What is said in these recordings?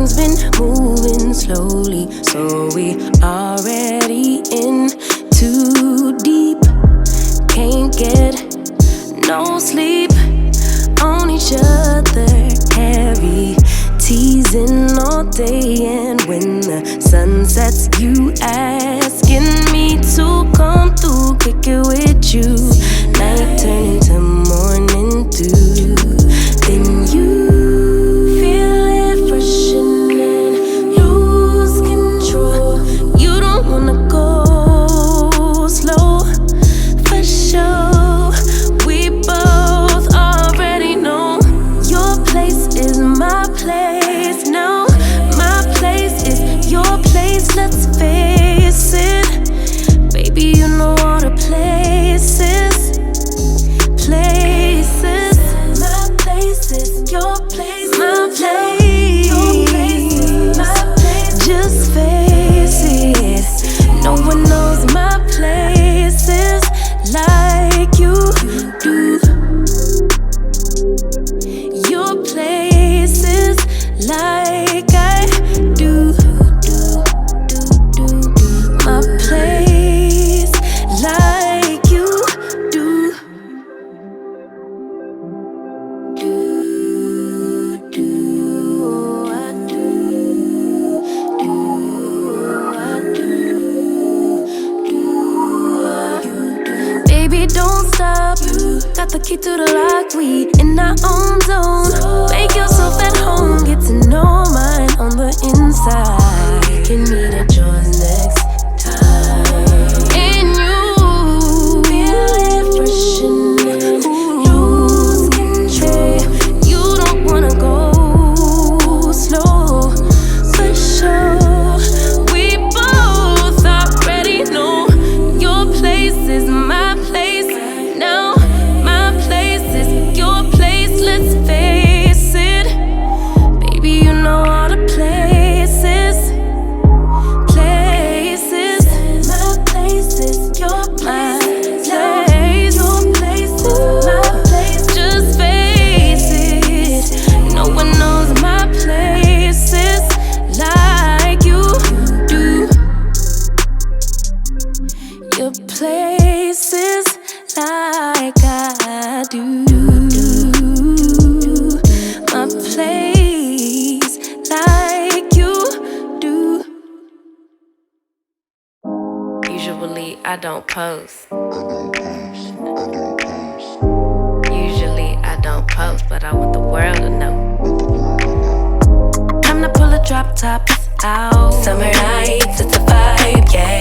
Things been moving slowly, so we already in too deep. Can't get no sleep on each other, heavy teasing all day. And when the sun sets, you asking me to come through, kick it with you. Night turn into morning dew. Then you feel it freshen and lose control. You don't wanna go slow, for sure. We both already know your place is my place now. My place is your place, let's face it. Baby, you know all the places. My place is your place. My place, your place is my place. Just face it. No one knows my places like you do. Your places like I do. My place like you do. Baby, don't stop. Got the key to the lock. We in our own zone. Make yourself at home. Get to know mine on the inside. Can meet at yours next time. And you feel it freshen and lose control. You don't wanna go slow, for sure. We both already know your place is my place now. My place is your place, let's face it. Baby, you know all the places. My place is your place. Your place is my place. Just face it. No one knows my places like you do. Your places like I do. My place like you do. Usually I don't post. Usually I don't post, but I want the world to know. Time to pull a drop top out. Summer nights, it's a vibe, yeah.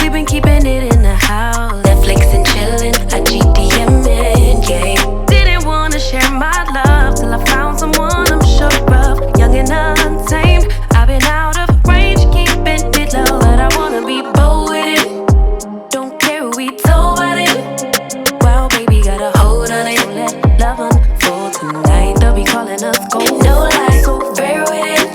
We've been keeping it in the house. Netflix and chillin', I GDM'in', yeah. Didn't wanna share my love till I found someone I'm sure of. Young and untamed, I've been out of range, keeping it low. But I wanna be bold with it. Don't care who we told about it. Wow, baby, got a hold on it. Let love unfold tonight. They'll be calling us gold. No lies, so fair with it.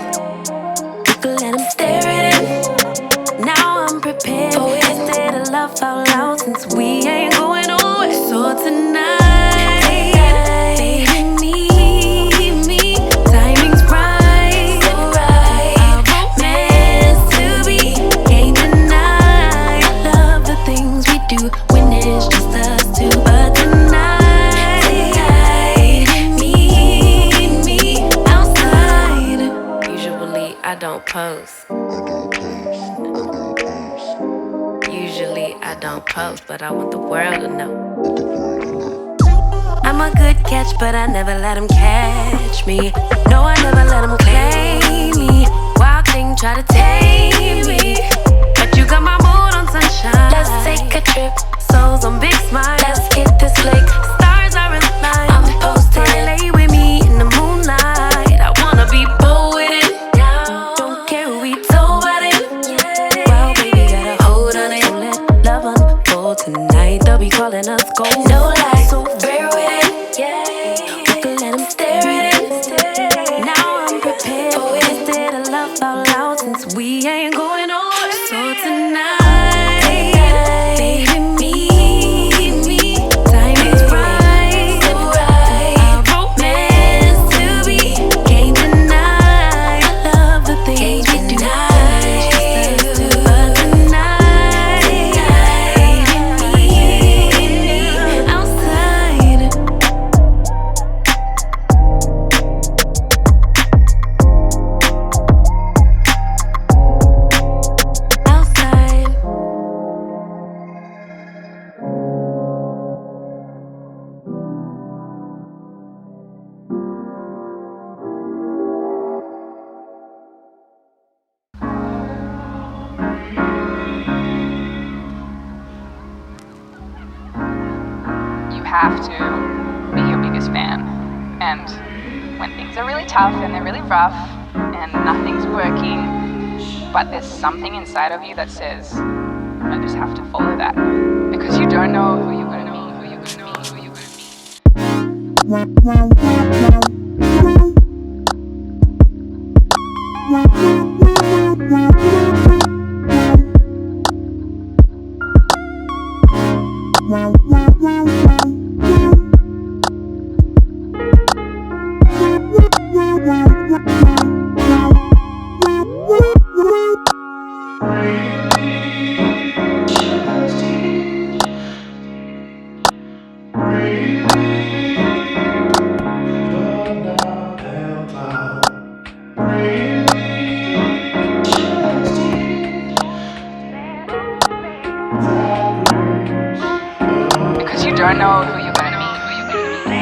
You can let them stare at it. Now I'm prepared for it. Instead of love out loud, since we ain't going nowhere. So tonight, baby, meet me. Timing's right, so right. Our romance to be, can't deny. Love the things we do when it's just us two. But tonight, meet me outside. Usually I don't post. Usually I don't post, but I want the world to know. I'm a good catch, but I never let him catch me. No, I never let him claim me. Wild thing try to tame me, but you got my mood on sunshine. Let's take a trip, souls on big smile. Let's hit this lake, stars are in line. I'm posted, lay with me in the moonlight. I wanna be bold with it. Don't care who we told about it. Wow, baby, got a hold on it. Let love unfold tonight. They'll be calling us gold. No lies, so fair with it. We can let them stare at it. Now I'm prepared for it. Instead of love out loud, since we ain't going nowhere. So tonight, baby, meet me. Timing's right, so right. Our romance to be, can't deny. Love have to be your biggest fan. And when things are really tough and they're really rough and nothing's working, but there's something inside of you that says, I just have to follow that. Because you don't know who you're going to meet, who you're going to meet, who you're going because you don't know who you're going to meet, who you're going to meet.